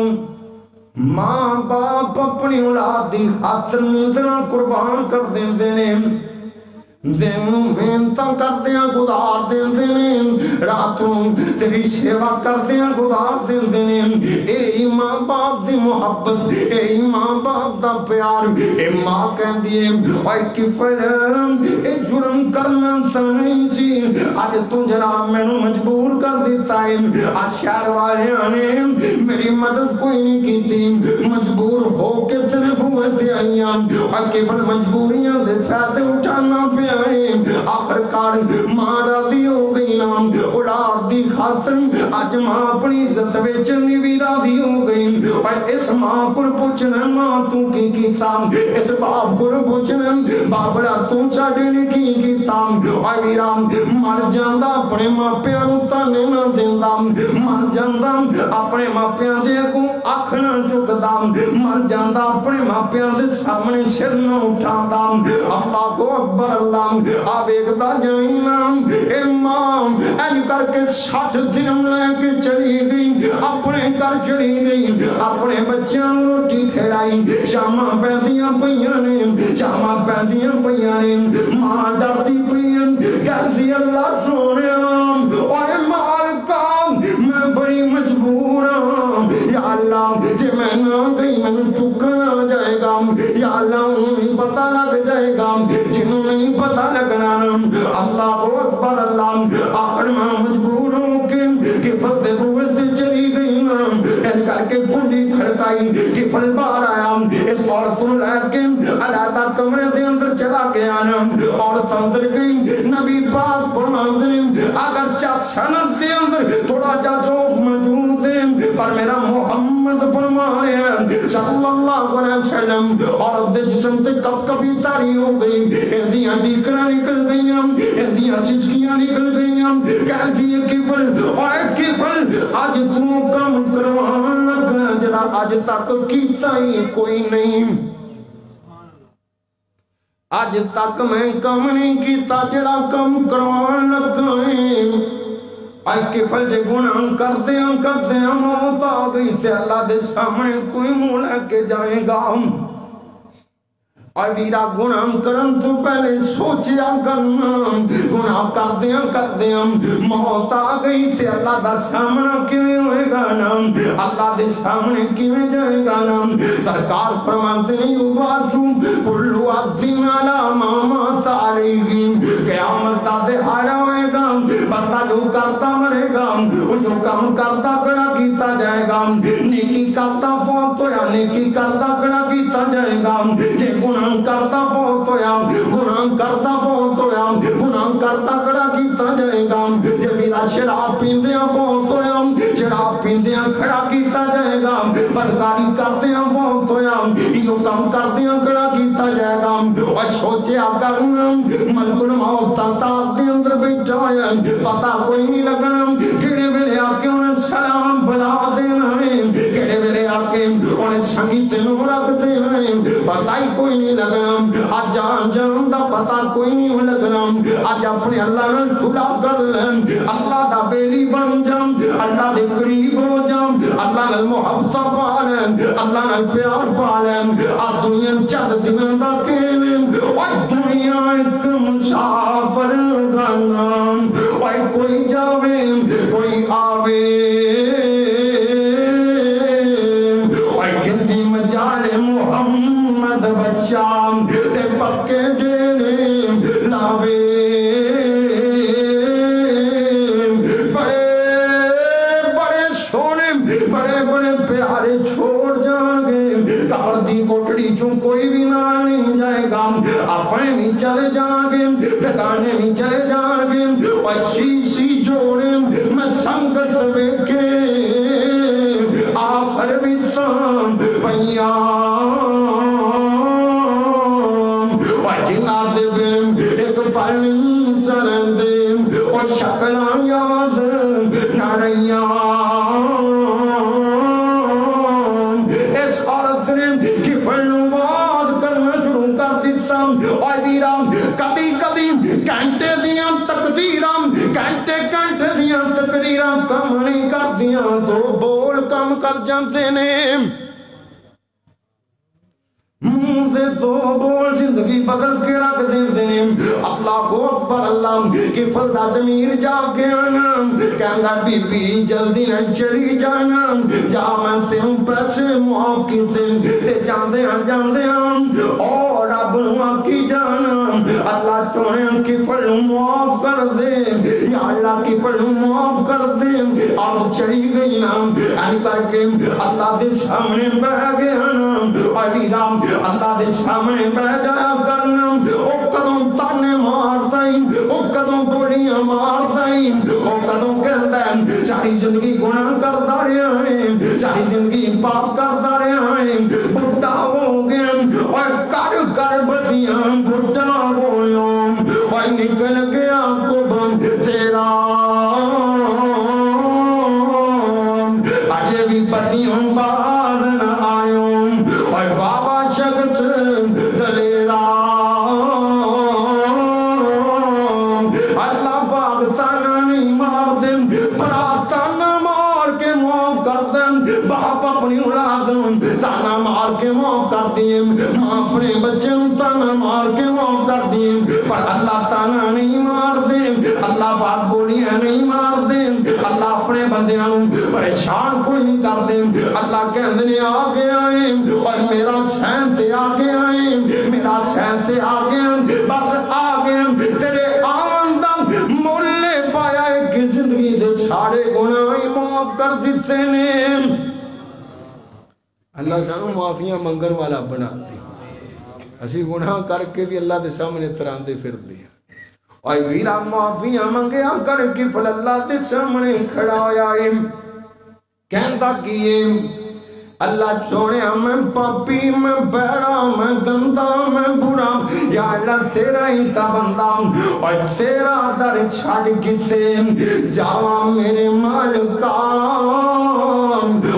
ماں باپ اپنی اولاد دی خاطر نینداں قربان کر دیندے نے دن محنتاں کردیاں گزار دیندے نے راتوں تیری سیوا کردیاں گزار دیندے نے اے ماں باپ دی محبت اے ماں باپ دا پیار اے ماں کہندی ہے اوے کفر اے جرم کرنا نہیں سی اج تو جناب مینوں مجبور کر دیتا ہے آج شہر والیاں نے میری مدد کوئی نہیں کیتی مجبور ہو کے تیرے بوئے تے آئیاں اور کفر مجبوریاں دے فائدے اٹھانا پہ آخر کار ماں راضی ہو گئی نام اولاد دی خاطر آج ماں اپنی عزت ویچنی بھی راضی ہو گئی اور اس ماں کو پوچھنا ماں تو کی کیتا اس باپ کو پوچھنا بابڑا تو ساڈے نے کی کیتا اور ویرام مر جاندا اپنے ماپیاں نوں تانے نہ دیندا مر جاندا اپنے ماپیاں دے اگوں اکھ نہ چکدا مر جاندا اپنے ماپیاں دے سامنے سر نہ اٹھاندا اللہ کو اکبر اللہ آویکتا جائینا اے ماں این کر کے 60 دن لے کے چلی گئی اپنے گھر چلی گئی اپنے بچیاں روٹی کھلائی شاماں پیندیاں پیاں نے ماں ڈرتی پیاں کہتی اللہ سونے اور مالکا میں بڑی مجبور ہوں یا اللہ جے میں نہ گئی میں چکنا جائے گا یا اللہ انہیں پتہ لگ جائے گا جنہوں نہیں پتہ لگنا اللہ اکبر اللہ آخر میں مجبور ہوں کہ پتے بوئے سے چلی گئی نا ایل کر کے کنڈی کھڑکائی کہ پھل بار آیا اس عورتوں لے کے علیحدہ کمرے دے اندر چلا گیا نا عورت اندر گئی نبی پاک فرماتے ہیں اگر سند دے اندر تھوڑا جا سوف موجود ہے پر میرا محمد فرما رہے ہیں صلی اللہ علیہ وسلم عورت دے جسم سے کب کبھی تاری ہو گئی اندیاں ڈیکرہ نکل گئیاں اندیاں چچکیاں نکل گئیاں کہتی ہے کفل آج تم کام کروان لگا جڑا آج تک کیتا ہی کوئی نہیں آج تک میں کام نہیں کیتا جڑا کام کروان لگا ہے آج کفل جے گناہ کرتے ہیں موت آ گئی تے اللہ دے سامنے کوئی منہ لے کے جائے گا اور ویرا گناہ کرن تو پہلے سوچیا کرنا گناہ کردے ہیں موت آ گئی تے اللہ دا سامنا کیویں ہوئے گا نا اللہ دے سامنے کیویں جائے گا نا سرکار فرماتے ہیں یبعث کل عبد علی ما علیہ قیامت دا دہاڑا ہوئے گا بندہ جو کرتا مرے گا جو کام کرتا کڑا کیتا جائے گا نیکی کرتا فوت ہویا نیکی کرتا کڑا کیتا جائے گا جے گناہ کرتا فوت ہویا گناہ کرتا فوت ہویا گناہ کرتا کڑا کیتا جائے گا جے میرا شراب پیندیاں فوت ہویا شراب پیندیاں کھڑا کیتا جائے گا بدکاری کرتیاں فوت ہویا یہ کام کرتیاں کڑا کیتا جائے گا اور سوچیا کرنا ملک الموت تاک دے اندر بیٹھا ہویا پتا کوئی نہیں لگنا کڑے ویلے آکے انہیں سلام بلا دینا ہے کڑے ویلے آکے انہیں سنگیت نو رکھ دینا ہے پتا ہی کوئی نہیں لگنا آج جان دا پتا کوئی نہیں لگنا آج اپنے اللہ نے چھڑا کر لیں اللہ دا بیلی بن جام اللہ دے قریب ہو جام اللہ نے محبت پا لیں اللہ نے پیار پا لیں آج دنیا چند دن دا کھیلیں اور دنیا ایک مسافر کا نام اور کوئی جاوے کوئی آوے اور کتی مجال محمد بچام تے پکے ڈیرے لاوے بڑے بڑے سونے بڑے بڑے پیارے چھوڑ جان گے قبر دی کوٹڑی چوں کوئی بھی نہ نہیں جائے گا اپنے بھی چلے جان گے ٹھکانے بھی چلے جان گے اور دیتاں پیاں جنہ دے بیم ایک پڑھنی سرندے اور شکلاں یاد نہ رہیاں اس عورت نے کہ پڑھنو باز کرنا شروع کر دیتا اور ویرام کدی کدی گھنٹے دیاں تقدیراں گھنٹے گھنٹے دیاں تقریراں کم نہیں کر دیاں دو بول کم کر جانتے نے منہ دو بول زندگی بدل کے رکھ دیتے ہیں اللہ کو اکبر اللہ کہ فلدہ ضمیر جا کے آنا کہنگا بی بی جلدی نہ چلی جانا جا منتے ہوں پیسے معاف کیتے تے جاندے ہیں اور رب نوا کی جانا اللہ چونے کی پڑھوں معاف کر دے یا اللہ کی پڑھوں معاف کر دے اور چلی گئی نا این کر کے اللہ دے سامنے بہ گیا نا اور ویرام اللہ دے سامنے بہ جایا کرنا او قدم تانے مار دائیں او قدم بڑیاں مار دائیں او قدم کہتا ہے ساری زندگی گناہ کرتا رہا ہے ساری زندگی پاپ کرتا رہا ہے بڑھا ہو گیا اور کر بتیاں بڑھا ہو گیا اور نکل گیا کبھم تیرا آجے بھی بتیاں باہر نہ آئیں اور بابا شخص دلیرا اللہ پاک تانا نہیں مار دیں برا تانا مار کے معاف کر دیں باپ اپنی اولاد تانا مار کے معاف کر دیں ماں اپنے بچے تانا مار کے معاف کر دیں پر اللہ تانا نہیں مار دیں اللہ پاک بولیاں نہیں مار دیں اللہ اپنے بندیاں پریشان کوئی نہیں کر دیں اللہ کہندنے آگے آئیں اور میرا سینتے آگے آئیں میرا سینتے آگے آئیں بس آگے آئیں تیرے آمدہ مولے پایا ایک زندگی دے سارے گناہی معاف کر دیتے نے اللہ سانو معافیاں منگن والا بنا دی اسی گناہ کر کے بھی اللہ دے سامنے تراندے پھر دیا اور ویرا معافیاں منگیا کر کے پھل اللہ دے سامنے کھڑا ہویا کہندا کیے اللہ چھوڑے میں پاپی میں بیڑا میں گندہ میں برا یا اللہ تیرا ہی تا بندہ اور تیرا در چھاڑ کتے جاوا میرے مالکا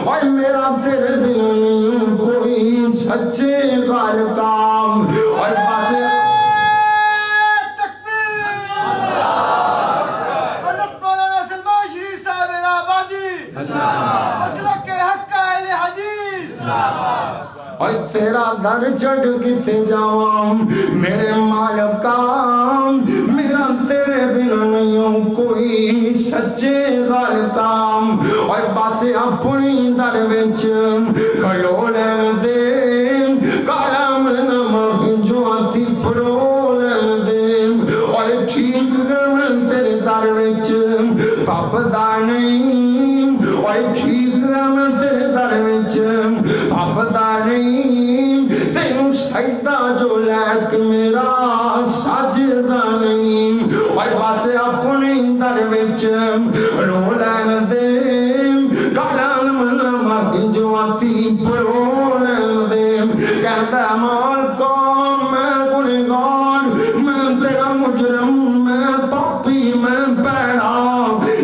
اور میرا تیرے بنا نہیں کوئی سچے غال کام اور بس اور تیرا در چڑھ کتے جاؤں میرے مالکا میرا تیرے بنا نہیں ہوں کوئی سچے غال کام اور بس اپنی در وچ کھلو لین دے کالا میں نمک جو آتی پڑو لین دے اور ٹھیک میں تیرے در وچ پاپدہ نہیں اور ٹھیک میں تیرے در وچ پاپدہ نہیں تینوں سجدہ جو لیک میرا سجدہ نہیں اور بس اپنی در وچ رو لین دے کالان من جو آتی پرو لین دے کہتا مالکا میں گنہگار میں تیرا مجرم میں پاپی میں بیڑا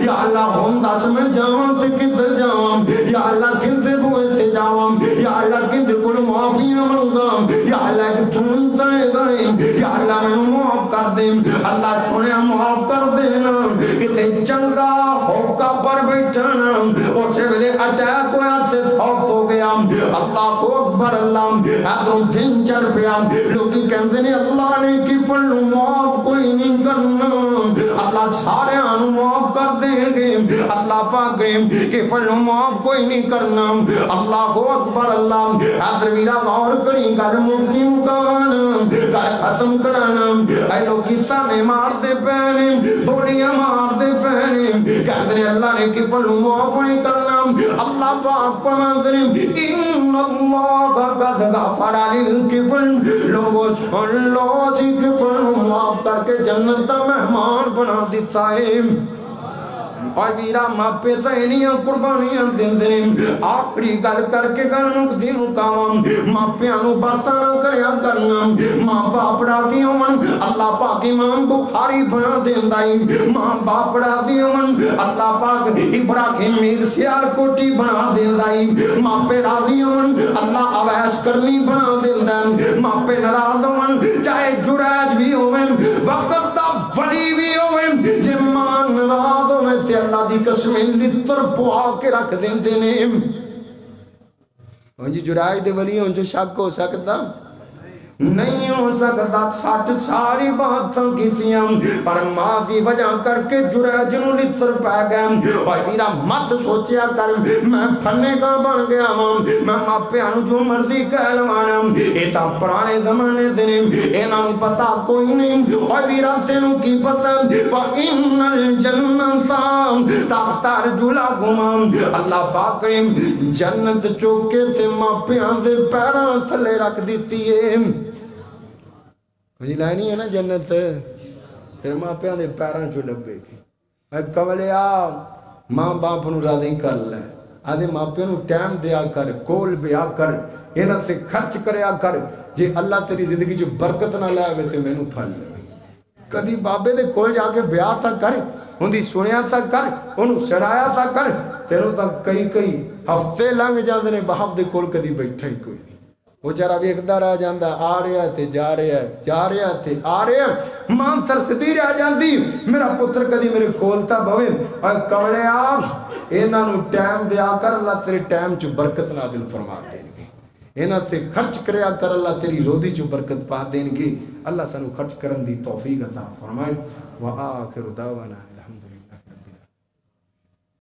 یا اللہ ہم دس میں جاؤں تے کدھر جاؤں یا اللہ کدھر بوئے تے جاؤں یا اللہ کدھر کل معافیاں منگاں یا اللہ کہ تم انتائے گئے یا اللہ میں معاف کر دیں اللہ چھوڑے معاف کر دینا کتے چنگا ہوکا پر بیٹھانا اور سے میرے اٹیک ہویا سے فوت ہو گیا اللہ کو اکبر اللہ ادھروں دن چڑھ پیا لوگی کہندے نے اللہ نے کی پڑھنو معاف کوئی نہیں کرنا اللہ سارے آنو معاف کر دیں گے اللہ پاک کہ پڑھنو معاف کوئی نہیں کرنا اللہ کو اکبر اللہ ادھر ویرا غور کریں گا مفتی مکان گائے ختم کرانا اے لوگی تانے مار دے پہنے بوڑیاں مار دے پہنے کہندے نے اللہ نے کی پڑھنو معاف نہیں کرنا اللہ پاک پمندرے ان اللہ قد غفر للکفن لوگو چھوڑ لو سکھ پر معاف کر کے جنت مہمان بنا دیتا ہے اور ویرا ماپے تینیاں قربانیاں دیندے نے آخری گل کر کے گل مکدی مقام ماپیاں نو باتاں نہ کریا کرنا ماں باپ راضی ہون اللہ پاک امام بخاری بنا دیندا ہے ماں باپ راضی ہون اللہ پاک ابراہیم میر سیال کوٹی بنا دیندا ہے ماپے راضی ہون اللہ اویس کرنی بنا دیندا ہے ماپے ناراض ہون چاہے جریج بھی ہوویں وقت دا ولی بھی ہوویں جے ماں ناراض ہوویں تے اللہ دی قسم لتر پوا کے رکھ دیندے نے ہاں جی جریج دے ولی ہون جو شک ہو سکدا نہیں ہو سکتا 60 ساری باتاں کیتیاں پر ماں دی وجہ کر کے جریج نو لتر پہ گئے اور میرا مت سوچیا کر میں پھنے کا بن گیا ہوں میں ماپیاں نو جو مرضی کہہ لوانا یہ تا پرانے زمانے دے انہاں نو پتہ کوئی نہیں اور میرا تینوں کی پتہ فَإِنَّ الْجَنَّةَ تَحْتَ أَرْجُلِكُمْ اللہ پاک نے جنت چوکے تے ماپیاں دے پیراں تھلے رکھ دیتی ہے مجھے لائنی ہے نا جنت پھر ماں پیاں دے پیراں چو لبے گی اے کملیا ماں باپ نو راضی کر لے آدھے ماں پیاں نو ٹائم دیا کر کول بیا کر انہاں تے خرچ کریا کر جے اللہ تیری زندگی جو برکت نہ لائے تے مینوں پھل لے کدی بابے دے کول جا کے بیا تا کر ہوندی سنیا تا کر انہوں سڑایا تا کر تینوں تا کئی ہفتے لنگ جاندے نے باپ دے کول کدی بیٹھا ہی کوئی نہیں وہ چارہ ویکھدا رہ جاندا آ رہا تے جا رہا تے آ رہا ماں ترسدی رہ جاندی میرا پتر کدی میرے کولتا بوے اور کملے آپ انہاں نو ٹائم دیا کر اللہ تیرے ٹائم چ برکت نازل فرما دین گے انہاں تے خرچ کریا کر اللہ تیری روزی چ برکت پا دین گے اللہ سانو خرچ کرن دی توفیق عطا فرمائے وآخر دعوانا